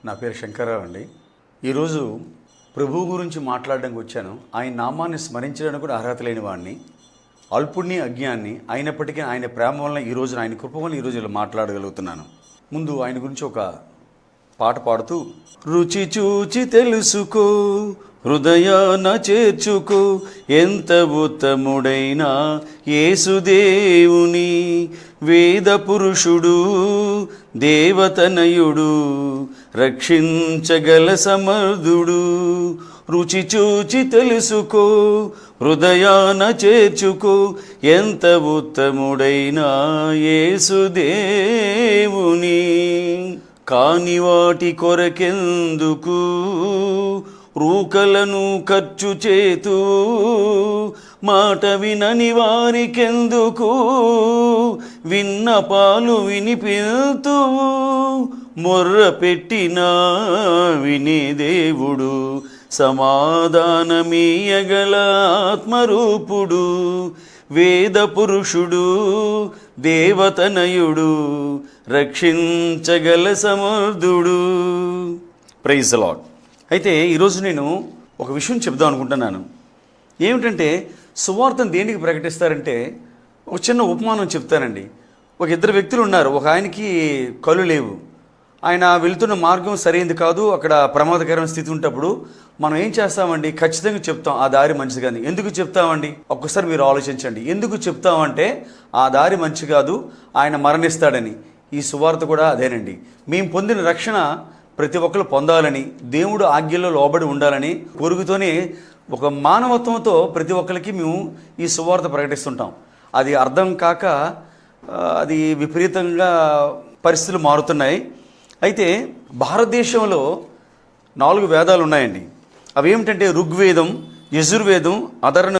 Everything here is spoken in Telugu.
నా పేరు శంకర్రావు అండి. ఈరోజు ప్రభువు గురించి మాట్లాడడానికి వచ్చాను. ఆయన నామాన్ని స్మరించడానికి కూడా అర్హత లేని వాడిని, అల్పుణ్ణి, అజ్ఞాన్ని. అయినప్పటికీ ఆయన ప్రేమ వలన ఈరోజు, ఆయన కృప వలన ఈరోజు ఇలా మాట్లాడగలుగుతున్నాను. ముందు ఆయన గురించి ఒక పాట పాడుతూ, రుచి చూచి తెలుసుకో, హృదయాన చేర్చుకో, ఎంత ఉత్తముడైన యేసుదేవుని, వేద పురుషుడు, దేవతనయుడు, రక్షించగల సమర్థుడు. రుచి చూచి తెలుసుకో, హృదయాన చేర్చుకో, ఎంత ఉత్తముడైన యేసుదేవుని. కాని వాటి కొరకెందుకు రూకలను ఖర్చు చేతూ, మాట వినని వారికెందుకు విన్నపాలు వినిపిల్తూ, మొర్ర పెట్టినా వినే దేవుడు, సమాధానమీయగల ఆత్మరూపుడు, వేద పురుషుడు, దేవతనయుడు, రక్షించగల సమర్థుడు. Praise the Lord. అయితే ఈరోజు నేను ఒక విషయం చెప్దాం అనుకుంటున్నాను. ఏమిటంటే, సువార్తను దేనికి ప్రకటిస్తారంటే, ఒక చిన్న ఉపమానం చెప్తానండి. ఒక ఇద్దరు వ్యక్తులు ఉన్నారు. ఒక ఆయనకి కళ్ళు లేవు. ఆయన వెళ్తున్న మార్గం సరైనది కాదు, అక్కడ ప్రమాదకరమైన స్థితి ఉంటప్పుడు మనం ఏం చేస్తామండి? ఖచ్చితంగా చెప్తాం ఆ దారి మంచిది కాదు. ఎందుకు చెప్తామండి? ఒక్కసారి మీరు ఆలోచించండి. ఎందుకు చెప్తామంటే, ఆ దారి మంచి కాదు, ఆయన మరణిస్తాడని. ఈ సువార్త కూడా అదేనండి. మేము పొందిన రక్షణ ప్రతి ఒక్కరు పొందాలని, దేవుడు ఆజ్ఞల్లో లోబడి ఉండాలని కోరికతోనే, ఒక మానవత్వంతో ప్రతి ఒక్కరికి మేము ఈ సువార్త ప్రకటిస్తుంటాం. అది అర్థం కాక అది విపరీతంగా పరిస్థితులు మారుతున్నాయి. అయితే భారతదేశంలో 4 వేదాలు ఉన్నాయండి. అవి ఏమిటంటే ఋగ్వేదం, యజుర్వేదం, అధర్వణ